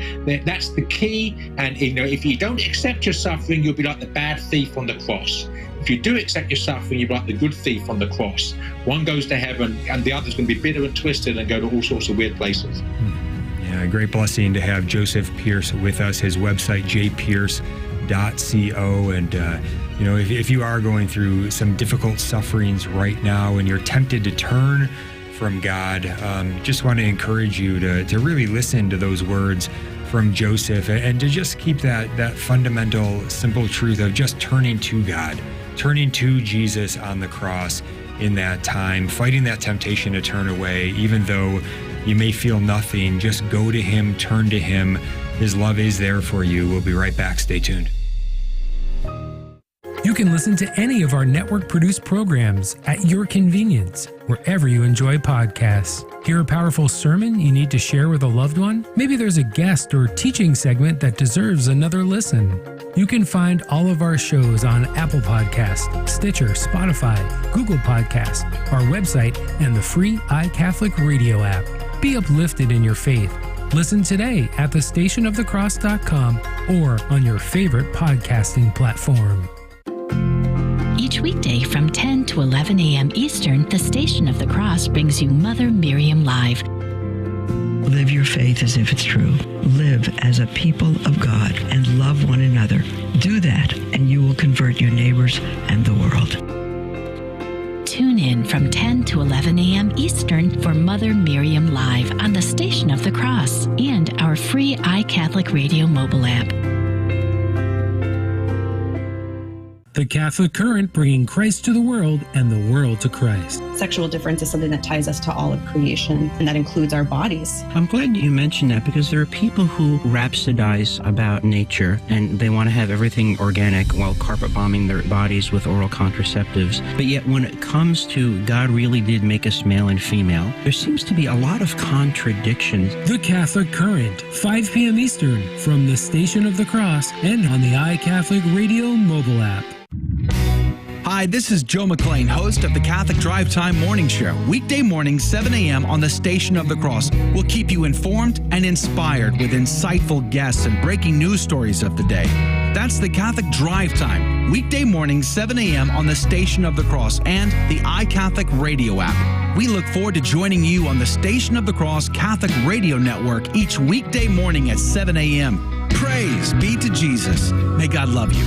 That's the key. And if you don't accept your suffering, you'll be like the bad thief on the cross. If you do accept your suffering, you'll be like the good thief on the cross. One goes to heaven, and the other's going to be bitter and twisted and go to all sorts of weird places. Yeah, a great blessing to have Joseph Pearce with us. His website, jpearce.co. And if you are going through some difficult sufferings right now and you're tempted to turn from God, just want to encourage you to really listen to those words from Joseph and to just keep that fundamental, simple truth of just turning to God, turning to Jesus on the cross in that time, fighting that temptation to turn away, even though you may feel nothing. Just go to Him, turn to Him. His love is there for you. We'll be right back. Stay tuned. You can listen to any of our network-produced programs at your convenience, wherever you enjoy podcasts. Hear a powerful sermon you need to share with a loved one? Maybe there's a guest or teaching segment that deserves another listen. You can find all of our shows on Apple Podcasts, Stitcher, Spotify, Google Podcasts, our website, and the free iCatholic Radio app. Be uplifted in your faith. Listen today at thestationofthecross.com or on your favorite podcasting platform. Each weekday from 10 to 11 a.m. Eastern, the Station of the Cross brings you Mother Miriam Live. Live your faith as if it's true. Live as a people of God and love one another. Do that, and you will convert your neighbors and the world. Tune in from 10 to 11 a.m. Eastern for Mother Miriam Live on the Station of the Cross and our free iCatholic Radio mobile app. The Catholic Current, bringing Christ to the world and the world to Christ. Sexual difference is something that ties us to all of creation, and that includes our bodies. I'm glad you mentioned that, because there are people who rhapsodize about nature and they want to have everything organic while carpet bombing their bodies with oral contraceptives. But yet when it comes to God really did make us male and female, there seems to be a lot of contradictions. The Catholic Current, 5 p.m. Eastern, from the Station of the Cross and on the iCatholic Radio mobile app. Hi, this is Joe McLean, host of the Catholic Drive Time Morning Show. Weekday mornings, 7 a.m. on the Station of the Cross. We'll keep you informed and inspired with insightful guests and breaking news stories of the day. That's the Catholic Drive Time. Weekday mornings, 7 a.m. on the Station of the Cross and the iCatholic Radio app. We look forward to joining you on the Station of the Cross Catholic Radio Network each weekday morning at 7 a.m. Praise be to Jesus. May God love you.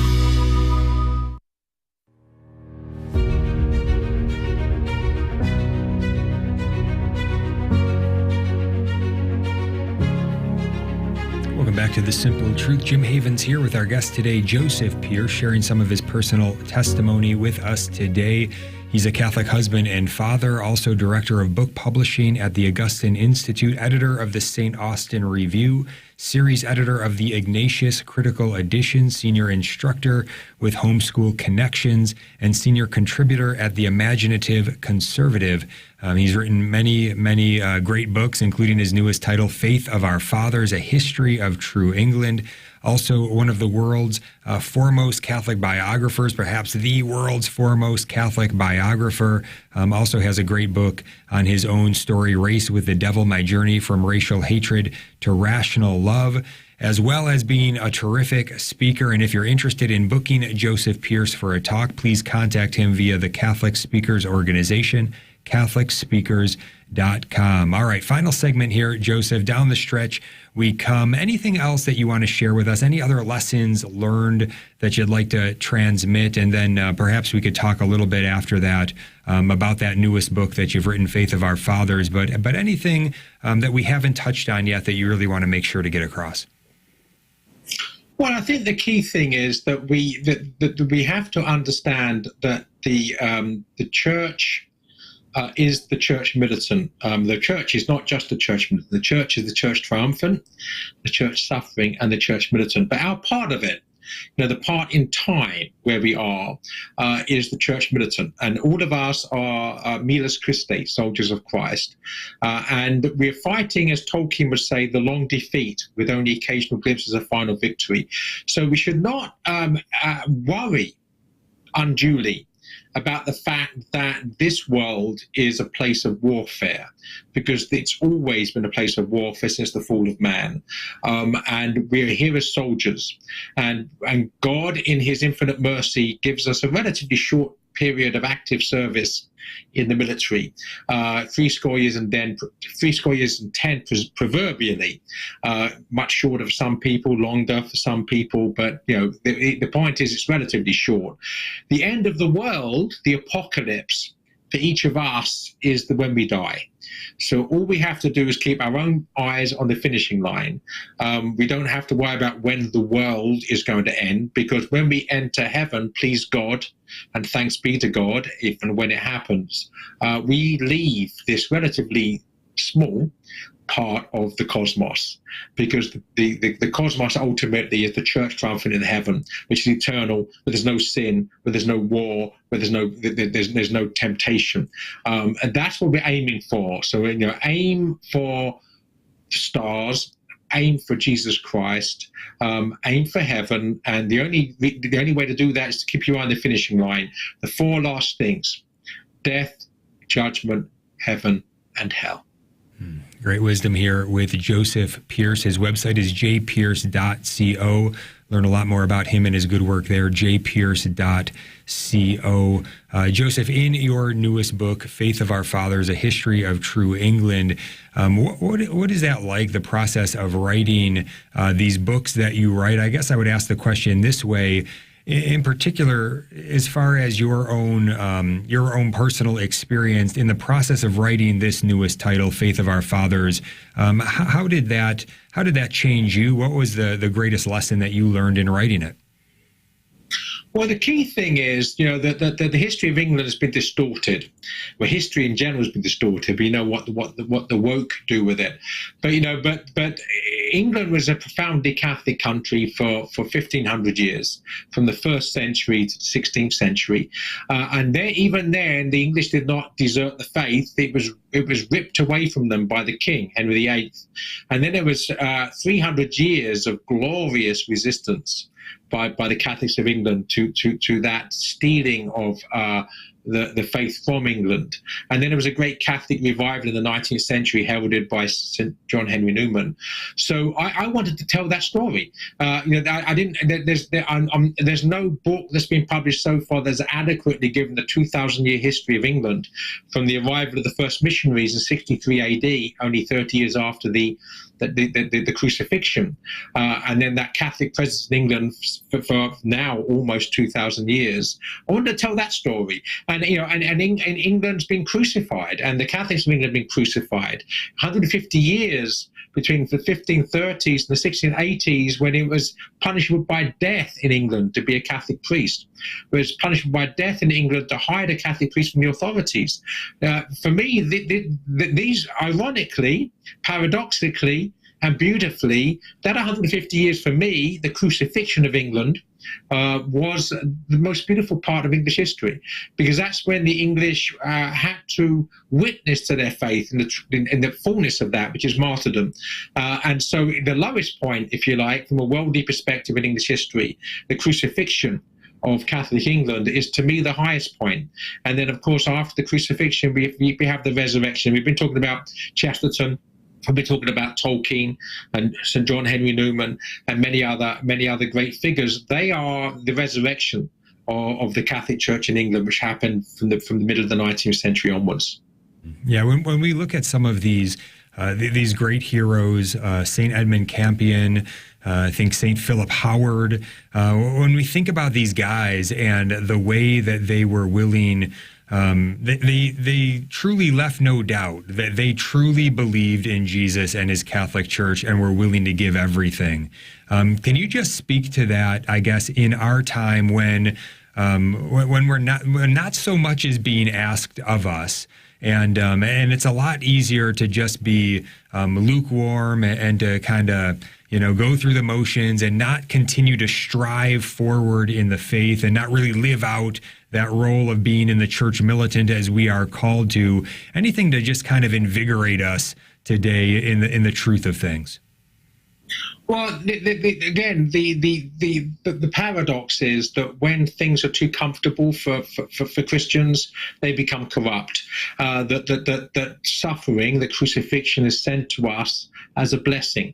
Back to The Simple Truth. Jim Havens here with our guest today, Joseph Pearce, sharing some of his personal testimony with us today. He's a Catholic husband and father, also director of book publishing at the Augustine Institute, editor of the St. Austin Review, series editor of the Ignatius Critical Edition, senior instructor with Homeschool Connections, and senior contributor at the Imaginative Conservative. He's written many great books, including his newest title, Faith of Our Fathers, A History of True England. also one of the world's foremost Catholic biographers, perhaps the world's foremost Catholic biographer. Also has a great book on his own story, Race with the Devil, My Journey from Racial Hatred to Rational Love, as well as being a terrific speaker. And if you're interested in booking Joseph Pearce for a talk, please contact him via the Catholic Speakers Organization, CatholicSpeakers.com. All right, final segment here, Joseph. Down the stretch we come. Anything else that you want to share with us? Any other lessons learned that you'd like to transmit? And then perhaps we could talk a little bit after that about that newest book that you've written, Faith of Our Fathers. But anything that we haven't touched on yet that you really want to make sure to get across? Well, I think the key thing is that we have to understand that the church is the church militant. The church is not just the church militant. The church is the church triumphant, the church suffering, and the church militant. But our part of it, the part in time where we are, is the church militant. And all of us are Miles Christi, soldiers of Christ. And we're fighting, as Tolkien would say, the long defeat with only occasional glimpses of final victory. So we should not worry unduly about the fact that this world is a place of warfare, because it's always been a place of warfare since the fall of man. And we're here as soldiers. And God, in his infinite mercy, gives us a relatively short period of active service in the military, 70 years and 10 proverbially, much short of some people, longer for some people, but the point is it's relatively short. The end of the world, the apocalypse, for each of us is when we die. So all we have to do is keep our own eyes on the finishing line. We don't have to worry about when the world is going to end, because when we enter heaven, please God, and thanks be to God, if and when it happens, we leave this relatively small part of the cosmos, because the cosmos ultimately is the church triumphant in heaven, which is eternal, where there's no sin, where there's no war, where there's no temptation, and that's what we're aiming for. So aim for stars, aim for Jesus Christ, aim for heaven, and the only way to do that is to keep your eye on the finishing line. The four last things: death, judgment, heaven, and hell. Great wisdom here with Joseph Pearce. His website is jpearce.co. Learn a lot more about him and his good work there, jpearce.co. Joseph, in your newest book, Faith of Our Fathers, A History of True England, what is that like, the process of writing these books that you write? I guess I would ask the question this way. In particular, as far as your own personal experience in the process of writing this newest title, Faith of Our Fathers, how did that change you? What was the greatest lesson that you learned in writing it? Well, the key thing is, that the history of England has been distorted. Well, history in general has been distorted. We know what the woke do with it, but England was a profoundly Catholic country for 1,500 years, from the 1st century to the 16th century, and even then, the English did not desert the faith. It was ripped away from them by the King, Henry VIII, and then there was 300 years of glorious resistance by the Catholics of England to that stealing of the faith from England. And then there was a great Catholic revival in the 19th century heralded by St. John Henry Newman. So I wanted to tell that story. There's no book that's been published so far that's adequately given the 2,000-year history of England, from the arrival of the first missionaries in 63 AD, only 30 years after the crucifixion, and then that Catholic presence in England for now almost 2,000 years. I wanted to tell that story, and England's been crucified, and the Catholics of England have been crucified. 150 years between the 1530s and the 1680s, when it was punishable by death in England to be a Catholic priest. It was punishable by death in England to hide a Catholic priest from the authorities. For me, these, ironically, paradoxically, and beautifully, that 150 years for me, the crucifixion of England, was the most beautiful part of English history, because that's when the English had to witness to their faith in the fullness of that, which is martyrdom. And so the lowest point, if you like, from a worldly perspective in English history, the crucifixion of Catholic England is, to me, the highest point. And then, of course, after the crucifixion, we have the resurrection. We've been talking about Chesterton. I've been talking about Tolkien and St. John Henry Newman and many other great figures. They are the resurrection of the Catholic Church in England, which happened from the middle of the 19th century onwards. Yeah, when we look at some of these great heroes, St. Edmund Campion, I think St. Philip Howard, when we think about these guys and the way that they were willing, they truly left no doubt that they truly believed in Jesus and his Catholic Church and were willing to give everything. Can you just speak to that, I guess, in our time when not so much is being asked of us, and it's a lot easier to just be lukewarm and to kind of go through the motions and not continue to strive forward in the faith and not really live out that role of being in the church militant as we are called to. Anything to just kind of invigorate us today in the truth of things. Well, again, the paradox is that when things are too comfortable for Christians, they become corrupt. That suffering, the crucifixion, is sent to us as a blessing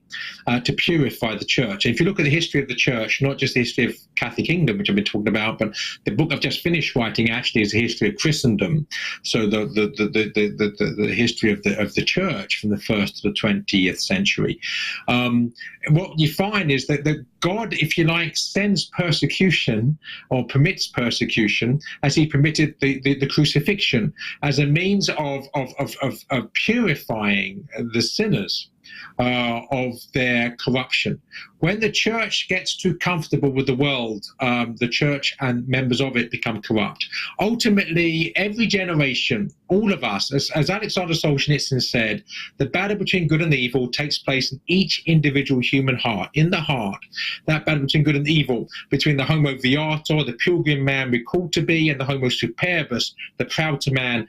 to purify the church. And if you look at the history of the church, not just the history of Catholic England, which I've been talking about, but the book I've just finished writing actually is a history of Christendom. So the history of the church from the 1st to the 20th century. What you find is that God, if you like, sends persecution or permits persecution, as he permitted the crucifixion, as a means of purifying the sinners of their corruption. When the church gets too comfortable with the world, the church and members of it become corrupt. Ultimately, every generation, all of us, as Alexander Solzhenitsyn said, the battle between good and evil takes place in each individual human heart. In the heart, that battle between good and evil, between the homo viator, the pilgrim man we're called to be, and the homo superbus, the proud man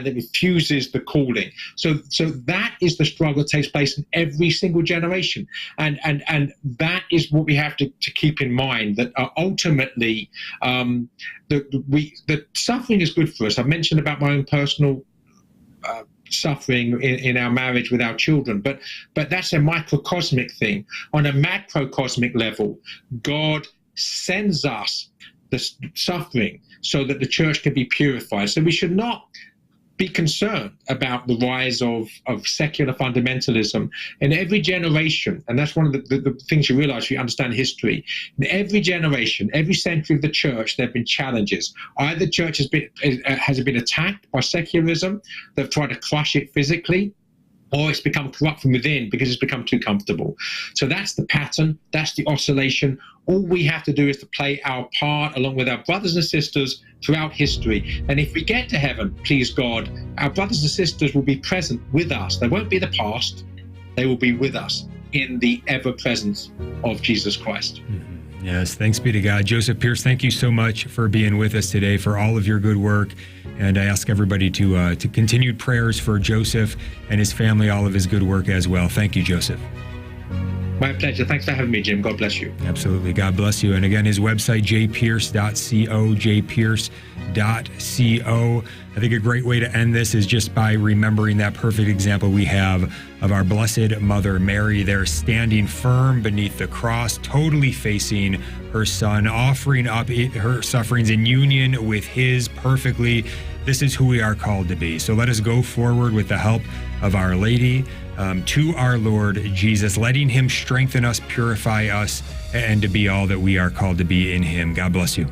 that refuses the calling. So that is the struggle that takes place in every single generation, and that is what we have to keep in mind, that ultimately the suffering is good for us. I've mentioned about my own personal suffering in our marriage with our children, but that's a microcosmic thing. On a macrocosmic level, God sends us the suffering so that the church can be purified. So we should not be concerned about the rise of secular fundamentalism in every generation. And that's one of the things you realize if you understand history. In every generation, every century of the church, there have been challenges. Either the church has been attacked by secularism, they've tried to crush it physically, or it's become corrupt from within because it's become too comfortable. So that's the pattern, that's the oscillation. All we have to do is to play our part along with our brothers and sisters throughout history. And if we get to heaven, please God, our brothers and sisters will be present with us. They won't be the past, they will be with us in the ever presence of Jesus Christ. Mm-hmm. Yes, thanks be to God. Joseph Pearce, thank you so much for being with us today, for all of your good work. And I ask everybody to continued prayers for Joseph and his family, all of his good work as well. Thank you, Joseph. My pleasure. Thanks for having me, Jim. God bless you. Absolutely. God bless you. And again, his website, jpearce.co, jpearce.co. I think a great way to end this is just by remembering that perfect example we have of our Blessed Mother Mary there, standing firm beneath the cross, totally facing her Son, offering up her sufferings in union with his perfectly. This is who we are called to be. So let us go forward with the help of Our Lady to our Lord Jesus, letting him strengthen us, purify us, and to be all that we are called to be in him. God bless you.